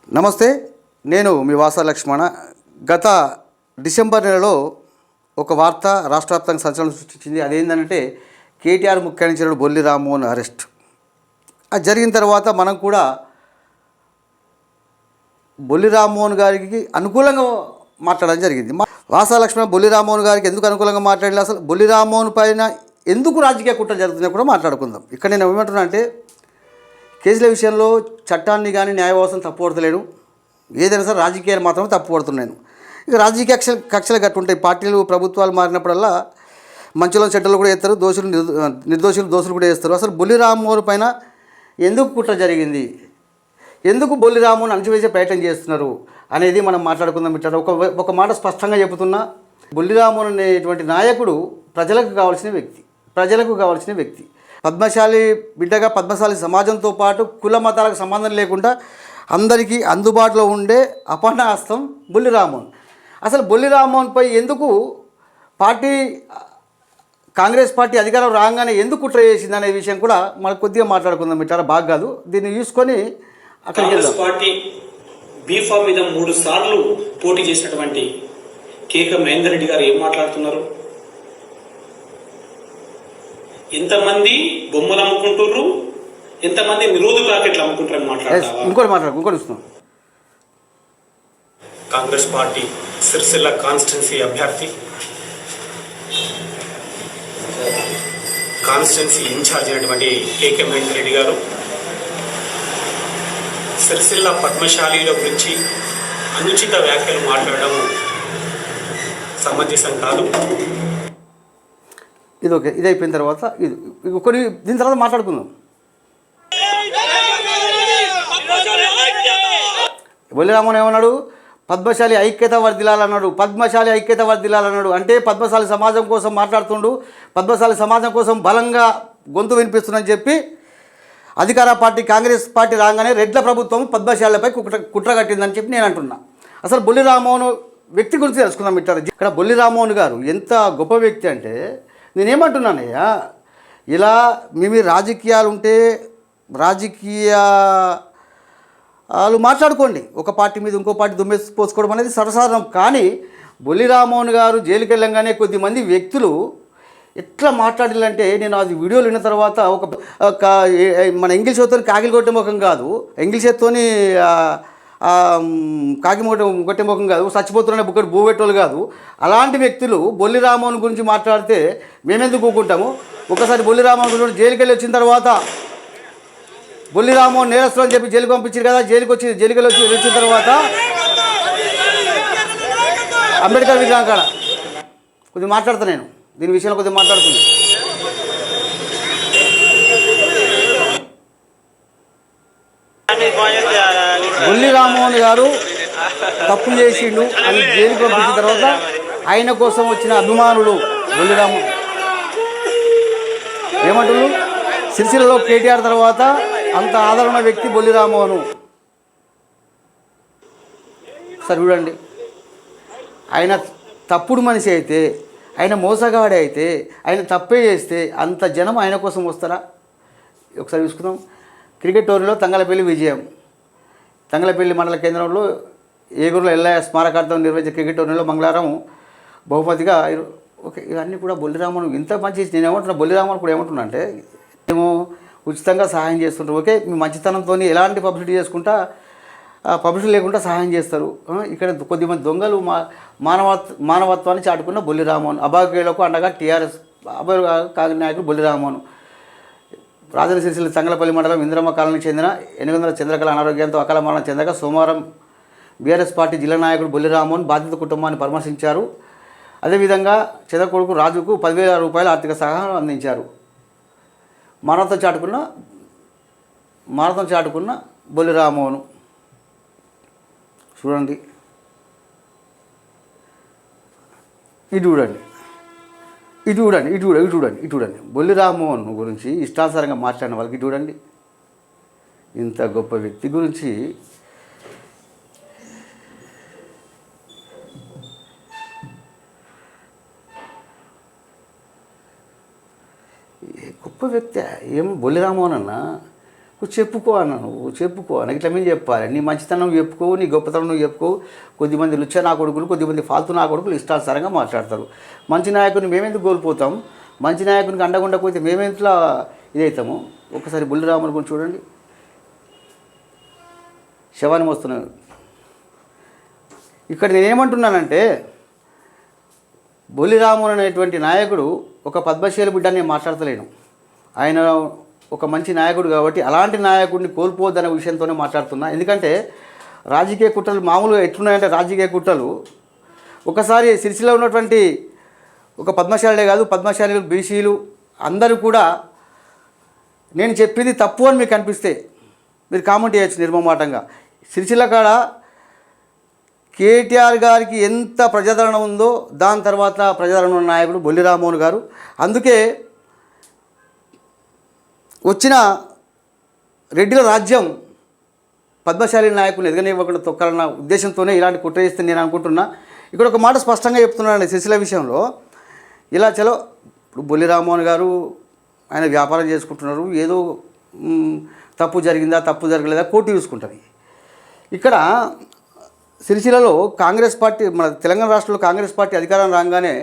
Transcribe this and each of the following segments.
నమస్తే, నేను మీ వాసా లక్ష్మణ. గత డిసెంబర్ నెలలో ఒక వార్త రాష్ట్ర వ్యాప్తంగా సంచలనం సృష్టించింది. అదేంటంటే కేటీఆర్ ముఖ్యాధికారుడు బొల్లి రామ్మోహన్ అరెస్ట్. అది జరిగిన తర్వాత మనం కూడా బొల్లి రామ్మోహన్ గారికి అనుకూలంగా మాట్లాడడం జరిగింది. వాసా లక్ష్మణ బొల్లి రామ్మోహన్ గారికి ఎందుకు అనుకూలంగా మాట్లాడలేదు, అసలు బొల్లి రామ్మోహన్ పైన ఎందుకు రాజకీయ కుట్ర జరుగుతుందో కూడా మాట్లాడుకుందాం. ఇక్కడ నేను ఏమంటున్నా అంటే, కేసుల విషయంలో చట్టాన్ని కానీ న్యాయ వ్యవస్థను తప్పుపడతలేను, ఏదైనా సరే రాజకీయాలు మాత్రం తప్పుపడుతున్నాను. ఇక రాజకీయ కక్షలు కట్టుంటాయి. పార్టీలు ప్రభుత్వాలు మారినప్పుడల్లా మంచిలో చెడ్డలు కూడా వేస్తారు, నిర్దోషులు దోషులు కూడా వేస్తారు. అసలు బొల్లి రామ్మోహన్ పైన ఎందుకు కుట్ర జరిగింది, ఎందుకు బొల్లి రామ్మోహన్ అణచివేసే ప్రయత్నం చేస్తున్నారు అనేది మనం మాట్లాడుకుందాం. ఇట్లా ఒక మాట స్పష్టంగా చెబుతున్నా, బొల్లి రామ్మోహన్ అనేటువంటి నాయకుడు ప్రజలకు కావాల్సిన వ్యక్తి. పద్మశాలి బిడ్డగా పద్మశాలి సమాజంతో పాటు కుల మతాలకు సంబంధం లేకుండా అందరికీ అందుబాటులో ఉండే అపర్ణాస్తం బొల్లి రామ్మోహన్. అసలు బొల్లి రామ్మోహన్పై ఎందుకు కాంగ్రెస్ పార్టీ అధికారం రాగానే ఎందుకు కుట్ర చేసింది అనే విషయం కూడా మనం కొద్దిగా మాట్లాడుకుందాం. ఇట్లా బాగా కాదు, దీన్ని చూసుకొని కాంగ్రెస్ పార్టీ బీఫామ్ మీద 3 సార్లు పోటీ చేసినటువంటి కేక మహేందర్ రెడ్డి గారు ఏం మాట్లాడుతున్నారు? ఎంతమంది బొమ్మలు అమ్ముకుంటున్నారు, ఎంతమంది నిరోధ ప్యాకెట్లు అమ్ముకుంటారని మాట్లాడుతున్నారు. కాంగ్రెస్ పార్టీ సిరిసిల్ల కాన్స్టిట్యున్సీ అభ్యర్థి, కాన్స్టిట్యున్సీ ఇన్ఛార్జ్ అయినటువంటి కేకే మహేందర్ రెడ్డి గారు సిరిసిల్ల పద్మశాలీల గురించి అనుచిత వ్యాఖ్యలు మాట్లాడడం సమంజసం కాదు. ఇది ఓకే, ఇది అయిపోయిన తర్వాత దీని తర్వాత మాట్లాడుకుందాం. బొల్లి రామ్మోహన్ ఏమన్నాడు? పద్మశాలి ఐక్యత వర్ధిల్లాలన్నాడు. అంటే పద్మశాలి సమాజం కోసం మాట్లాడుతుండు, పద్మశాలి సమాజం కోసం బలంగా గొంతు వినిపిస్తుందని చెప్పి అధికార పార్టీ కాంగ్రెస్ పార్టీ రాగానే రెడ్ల ప్రభుత్వం పద్మశాలపై కుట్ర కట్టిందని చెప్పి నేను అంటున్నా. అసలు బొల్లి రామ్మోహన్ వ్యక్తి గురించి తెలుసుకుందాం. ఇక్కడ బొల్లి రామ్మోహన్ గారు ఎంత గొప్ప వ్యక్తి అంటే, నేనేమంటున్నానయ్యా, ఇలా మీ రాజకీయాలు ఉంటే రాజకీయాలు మాట్లాడుకోండి, ఒక పార్టీ మీద ఇంకో పార్టీ పోసుకోవడం అనేది సర్వసాధారణం. కానీ బొల్లి రామ్మోహన్ గారు జైలుకి వెళ్ళంగానే కొద్దిమంది వ్యక్తులు ఎట్లా మాట్లాడాలంటే, నేను అది వీడియోలు విన్న తర్వాత మన ఎంగిల్ చేతితో కాగిలు కొట్టే ముఖం కాదు, ఎంగిల్ చేతితోని కాకి కొట్టే ముఖం కాదు, చచ్చిపోతున్న బుక్కడు బూవెట్టోళ్ళు కాదు. అలాంటి వ్యక్తులు బొల్లి రామ్మోహన్ గురించి మాట్లాడితే మేమెందుకు ఊకుంటాము? ఒకసారి బొల్లి రామ్మోహన్ గురించి జైలుకి వెళ్ళి వచ్చిన తర్వాత బొల్లి రామ్మోహన్ నేరస్తులు అని చెప్పి జైలుకి పంపించారు కదా. జైలుకి వెళ్ళి వచ్చిన తర్వాత అంబేద్కర్ విగ్రహం కాడ కొద్దిగా మాట్లాడతా, నేను దీని విషయంలో కొద్దిగా మాట్లాడుతున్నాను. బొల్లి రామ్మోహన్ గారు తప్పు చేసిండు అని జైలుకి పంపించిన తర్వాత ఆయన కోసం వచ్చిన అభిమానులు బొల్లి రామ్మోహన్ ఏమంటున్నారు? సిరిసిల్లలో కేటీఆర్ తర్వాత అంత ఆదరణ వ్యక్తి బొల్లి రామ్మోహన్. సరే చూడండి, ఆయన తప్పుడు మనిషి అయితే, ఆయన మోసగాడే అయితే, ఆయన తప్పే చేస్తే అంత జనం ఆయన కోసం వస్తారా? ఒకసారి చూసుకుందాం. క్రికెట్ టోర్నీలో తంగలపల్లి విజయం. తంగలపల్లి మండల కేంద్రంలో ఏగురులో ఎల్లయ్య స్మారకార్థం నిర్వహించే క్రికెట్ టోర్నీలో మంగళవారం బహుమతిగా ఓకే. ఇవన్నీ కూడా బొల్లి రామ్మోహన్ ఇంత మంచి. నేను ఏమంటున్నా, బొల్లి రామ్మోహన్ కూడా ఏమంటున్నా అంటే, మేము ఉచితంగా సహాయం చేస్తుంటారు. ఓకే, మీ మంచితనంతో ఎలాంటి పబ్లిసిటీ చేసుకుంటా, పబ్లిసిటీ లేకుండా సహాయం చేస్తారు. ఇక్కడ కొద్దిమంది దొంగలు మానవత్వాన్ని చాటుకున్న బొల్లి రామ్మోహన్. అభాగ్యులకు అండగా టీఆర్ఎస్ కాంగ్రెస్ నాయకుడు బొల్లి రామ్మోహన్. రాజన్న సిరిసిల్ల తంగలపల్లి మండలం ఇంద్రమ్మ కాలనీకి చెందిన 800 చంద్రకళ అనారోగ్యంతో అకాల మరణం చెందగా సోమవారం బీఆర్ఎస్ పార్టీ జిల్లా నాయకుడు బొల్లి రామ్మోహన్ బాధిత కుటుంబాన్ని పరామర్శించారు. అదేవిధంగా చంద్ర కొడుకు రాజుకు 10,000 రూపాయల ఆర్థిక సహాయం అందించారు. మానవత్వం చాటుకున్న బొల్లి రామ్మోహన్. చూడండి, ఇటు చూడండి బొల్లి రామ్మోహన్ గురించి ఇష్టానుసారంగా మాట్లాడిన వాళ్ళకి చూడండి. ఇంత గొప్ప వ్యక్తి గురించి గొప్ప వ్యక్తి ఏం బొల్లి రామ్మోహన్ అన్న నువ్వు చెప్పుకో అన్న, నువ్వు చెప్పుకో అన్న, ఇట్లా మేము చెప్పాలి. నీ మంచితనం నువ్వు చెప్పుకోవు, నీ గొప్పతనం నువ్వు చెప్పుకోవు. కొద్దిమంది లుచ్చ నా కొడుకులు, కొద్దిమంది ఫాల్తు నా కొడుకులు ఇష్టానుసారంగా మాట్లాడతారు. మంచి నాయకుడిని మేమెందుకు కోల్పోతాం? మంచి నాయకునికి అండగుండా పోతే మేమెంతలా ఇదవుతాము? ఒకసారి బుల్లిరాముని గురించి చూడండి, శవాన్ని మోస్తున్నాను. ఇక్కడ నేనేమంటున్నానంటే, బొల్లిరాముడు అనేటువంటి నాయకుడు ఒక పద్మశాలి బిడ్డ నేను మాట్లాడతలేను. ఆయన ఒక మంచి నాయకుడు కాబట్టి అలాంటి నాయకుడిని కోల్పోవద్దనే విషయంతోనే మాట్లాడుతున్నా. ఎందుకంటే రాజకీయ కుట్రలు మామూలుగా ఎట్లున్నాయంటే, రాజకీయ కుట్రలు ఒకసారి సిరిసిలో ఉన్నటువంటి ఒక పద్మశాలే కాదు, పద్మశాలీలు, బీసీలు అందరూ కూడా నేను చెప్పింది తప్పు అని మీకు అనిపిస్తే మీరు కామెంట్ చేయొచ్చు నిర్మమాటంగా. సిరిసిల్ల కాడ కేటీఆర్ గారికి ఎంత ప్రజాదరణ ఉందో దాని తర్వాత ప్రజాదరణ ఉన్న నాయకుడు బొల్లిరామోహన్ గారు. అందుకే వచ్చిన రెడ్డిల రాజ్యం పద్మశాలి నాయకుని ఎదగనివ్వకుండా తొక్కాలన్న ఉద్దేశంతోనే ఇలాంటి కుట్ర చేస్తే నేను అనుకుంటున్నా. ఇక్కడ ఒక మాట స్పష్టంగా చెప్తున్నాను సిరిసిల్ల విషయంలో. ఇలా చలో ఇప్పుడు బొల్లిరామోహన్ గారు ఆయన వ్యాపారం చేసుకుంటున్నారు, ఏదో తప్పు జరిగిందా తప్పు జరగలేదా కోర్టు చూసుకుంటుంది. ఇక్కడ సిరిసిల్లలో కాంగ్రెస్ పార్టీ, మన తెలంగాణ రాష్ట్రంలో కాంగ్రెస్ పార్టీ అధికారం రాగానే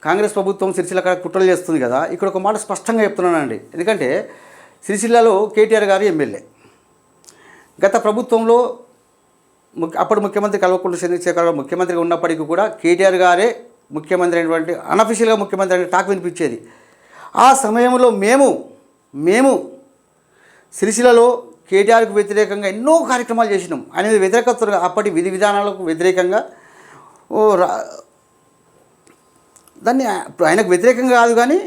కాంగ్రెస్ ప్రభుత్వం సిరిసిల్ల కాడ కుట్రలు చేస్తుంది కదా. ఇక్కడ ఒక మాట స్పష్టంగా చెప్తున్నానండి. ఎందుకంటే సిరిసిల్లలో కేటీఆర్ గారు ఎమ్మెల్యే, గత ప్రభుత్వంలో అప్పుడు ముఖ్యమంత్రి కల్వకుంట్ల చంద్రశేఖర్ గారు ముఖ్యమంత్రిగా ఉన్నప్పటికీ కూడా కేటీఆర్ గారే ముఖ్యమంత్రి అయినటువంటి అనఫిషియల్గా ముఖ్యమంత్రి అనే టాక్ వినిపించేది. ఆ సమయంలో మేము సిరిసిల్లలో కేటీఆర్కు వ్యతిరేకంగా ఎన్నో కార్యక్రమాలు చేసినాం. ఆయన మీద వ్యతిరేకత, అప్పటి విధి విధానాలకు వ్యతిరేకంగా దాన్ని ఆయనకు వ్యతిరేకంగా కాదు కానీ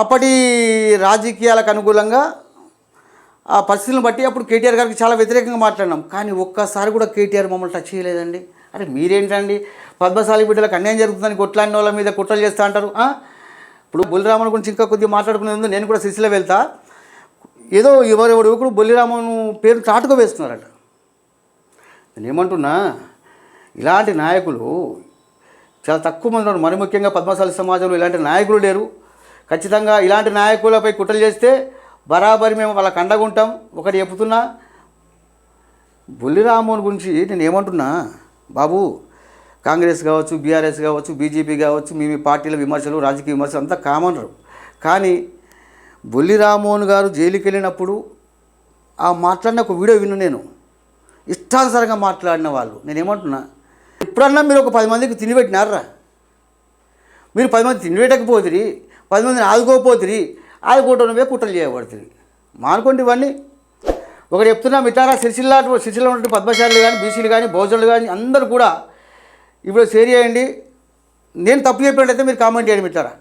అప్పటి రాజకీయాలకు అనుకూలంగా ఆ పరిస్థితులను బట్టి అప్పుడు కేటీఆర్ గారికి చాలా వ్యతిరేకంగా మాట్లాడినాం. కానీ ఒక్కసారి కూడా కేటీఆర్ మమ్మల్ని టచ్ చేయలేదండి. అరే మీరేంటండి పద్మశాలి బిడ్డలకు అన్యాయం జరుగుతుందని కొట్లాడిన వాళ్ళ మీద కుట్రలు చేస్తూ అంటారు. ఇప్పుడు బొల్లిరామన్ గురించి ఇంకా కొద్దిగా మాట్లాడుకునే ముందు నేను కూడా సిరిసిల్ల వెళ్తా, ఏదో ఎవరెవడు యువకుడు బొల్లిరామన్ పేరు చాటుగా వేస్తున్నారట. నేను ఏమంటున్నా, ఇలాంటి నాయకులు చాలా తక్కువ మంది ఉన్నారు. మరి ముఖ్యంగా పద్మశాలి సమాజంలో ఇలాంటి నాయకులు లేరు. ఖచ్చితంగా ఇలాంటి నాయకులపై కుట్రలు చేస్తే బరాబరి మేము వాళ్ళకి అండగా ఉంటాం. ఒకటి చెప్తున్నా, బొల్లిరామన్ గురించి నేను ఏమంటున్నా, బాబు కాంగ్రెస్ కావచ్చు, బీఆర్ఎస్ కావచ్చు, బీజేపీ కావచ్చు, మీ పార్టీల విమర్శలు, రాజకీయ విమర్శలు అంతా కామనరు. కానీ బొల్లిరామోహన్ గారు జైలుకి వెళ్ళినప్పుడు ఆ మాట్లాడిన ఒక వీడియో విన్ను నేను. ఇష్టానుసారంగా మాట్లాడిన వాళ్ళు. నేనేమంటున్నా, ఇప్పుడన్నా మీరు ఒక 10 మందికి తినిపెట్టినారా? మీరు 10 మంది తినిపెట్టకపోతురి, 10 మందిని ఆదుకోకపోతురి, ఆదుకోవటమే కుట్రలు చేయబడుతుంది. మానుకోండి ఇవన్నీ. ఒకటి చెప్తున్నా మిట్టారా, సిరిసిల్ల ఉన్నటువంటి పద్మశాలి కానీ, బీసీలు కానీ, బహుజనులు కానీ అందరూ కూడా ఇప్పుడు షేర్ చేయండి. నేను తప్పు చెప్పినట్టయితే మీరు కామెంట్ చేయండి మిట్టారా.